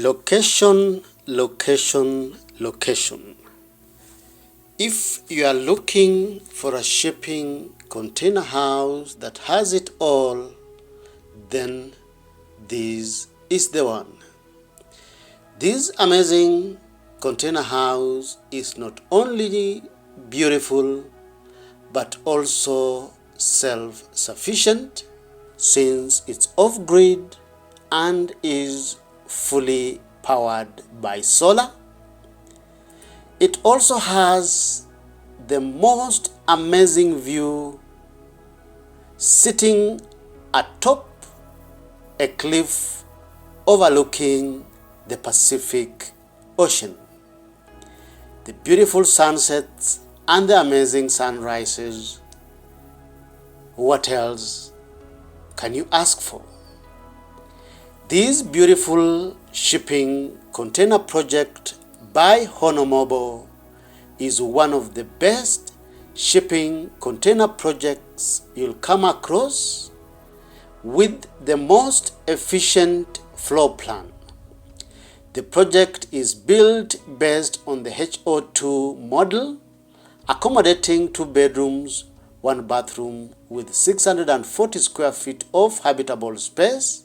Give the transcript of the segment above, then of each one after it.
Location, location, location. If you are looking for a shipping container house that has it all, then this is the one. This amazing container house is not only beautiful but also self-sufficient since it's off-grid and is fully powered by solar. It also has the most amazing view sitting atop a cliff overlooking the Pacific Ocean. The beautiful sunsets and the amazing sunrises. What else can you ask for? This beautiful shipping container project by HONOMOBO is one of the best shipping container projects you'll come across with the most efficient floor plan. The project is built based on the HO2 model, accommodating 2 bedrooms, 1 bathroom with 640 square feet of habitable space,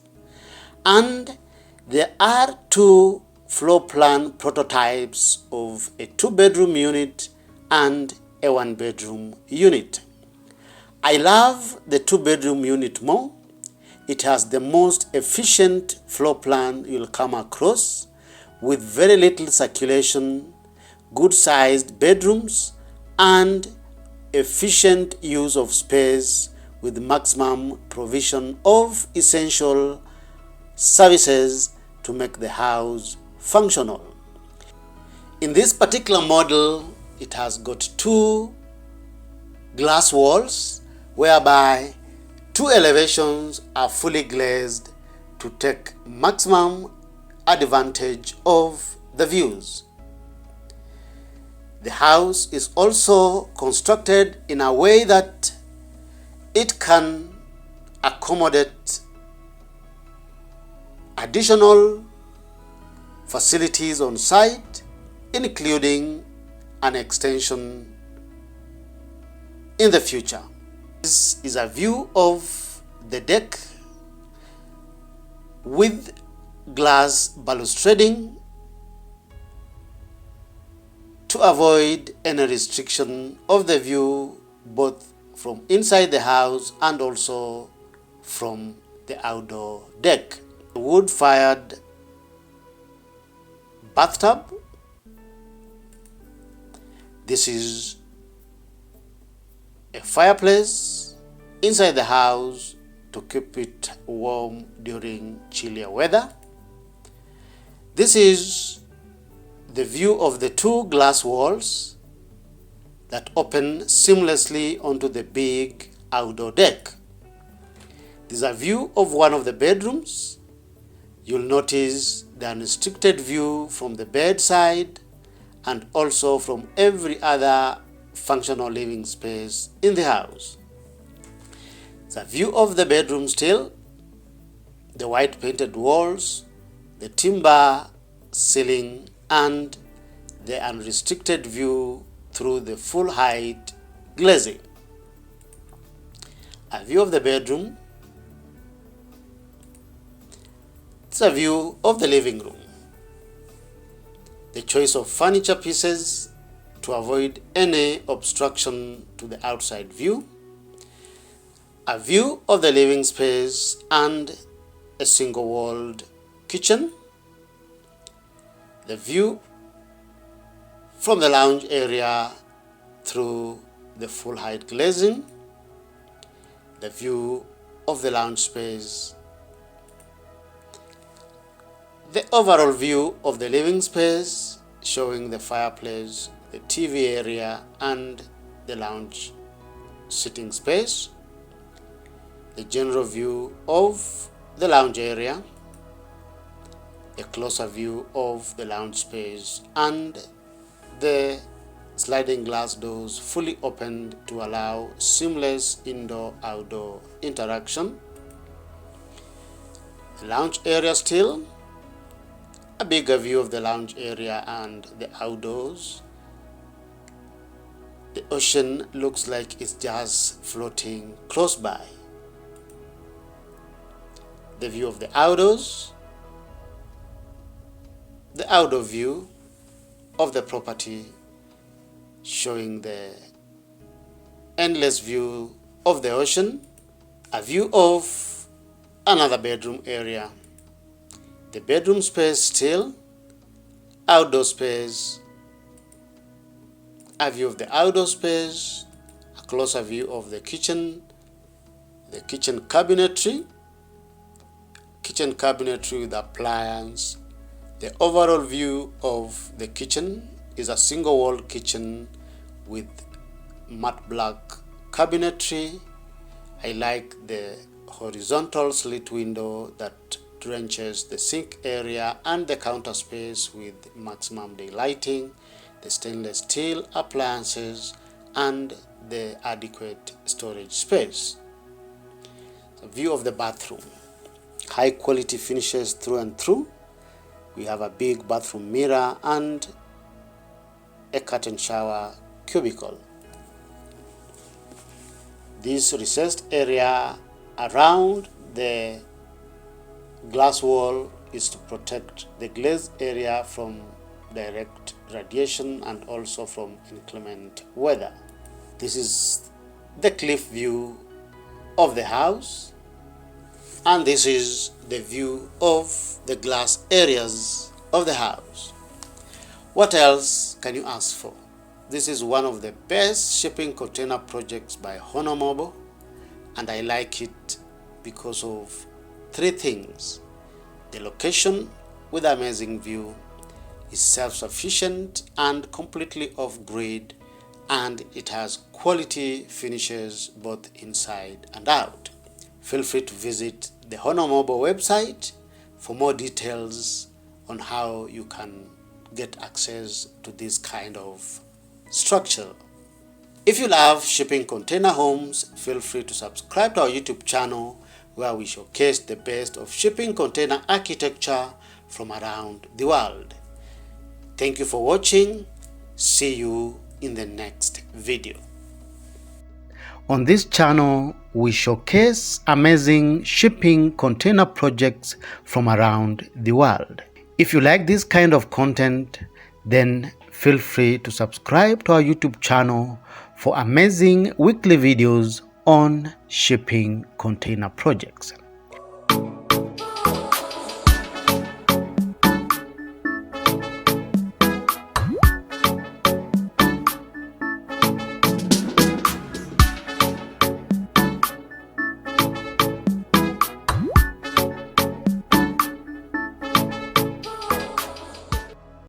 and there are 2 floor plan prototypes of a 2-bedroom unit and a 1-bedroom unit. I love the 2-bedroom unit more. It has the most efficient floor plan you'll come across with very little circulation, good-sized bedrooms, and efficient use of space with maximum provision of essential services to make the house functional. In this particular model, it has got 2 glass walls whereby 2 elevations are fully glazed to take maximum advantage of the views. The house is also constructed in a way that it can accommodate additional facilities on site, including an extension in the future. This is a view of the deck with glass balustrading to avoid any restriction of the view both from inside the house and also from the outdoor deck. Wood-fired bathtub. This is a fireplace inside the house to keep it warm during chillier weather. This is the view of the 2 glass walls that open seamlessly onto the big outdoor deck. This is a view of one of the bedrooms. You'll notice the unrestricted view from the bedside and also from every other functional living space in the house. It's a view of the bedroom still, the white painted walls, the timber ceiling, and the unrestricted view through the full height glazing. A view of the bedroom. It's a view of the living room. The choice of furniture pieces to avoid any obstruction to the outside view. A view of the living space and a single-walled kitchen. The view from the lounge area through the full height glazing. The view of the lounge space. The overall view of the living space showing the fireplace, the TV area, and the lounge sitting space. The general view of the lounge area. A closer view of the lounge space, and the sliding glass doors fully opened to allow seamless indoor-outdoor interaction. The lounge area still, a bigger view of the lounge area and the outdoors. The ocean looks like it's just floating close by. The view of the outdoors, the outdoor view of the property showing the endless view of the ocean, a view of another bedroom area, the bedroom space still, outdoor space, a view of the outdoor space, a closer view of the kitchen cabinetry with appliance. The overall view of the kitchen is a single wall kitchen with matte black cabinetry. I like the horizontal slit window that drenches the sink area and the counter space with maximum daylighting, the stainless steel appliances, and the adequate storage space. The view of the bathroom, high quality finishes through and through. We have a big bathroom mirror and a curtain shower cubicle. This recessed area around the glass wall is to protect the glazed area from direct radiation and also from inclement weather. This is the cliff view of the house, and this is the view of the glass areas of the house. What else can you ask for? This is one of the best shipping container projects by HONOMOBO, and I like it because of three things. The location with amazing view is self-sufficient and completely off-grid, and it has quality finishes both inside and out. Feel free to visit the HONOMOBO website for more details on how you can get access to this kind of structure. If you love shipping container homes, feel free to subscribe to our YouTube channel where we showcase the best of shipping container architecture from around the world. Thank you for watching. See you in the next video. On this channel, we showcase amazing shipping container projects from around the world. If you like this kind of content, then feel free to subscribe to our YouTube channel for amazing weekly videos on shipping container projects.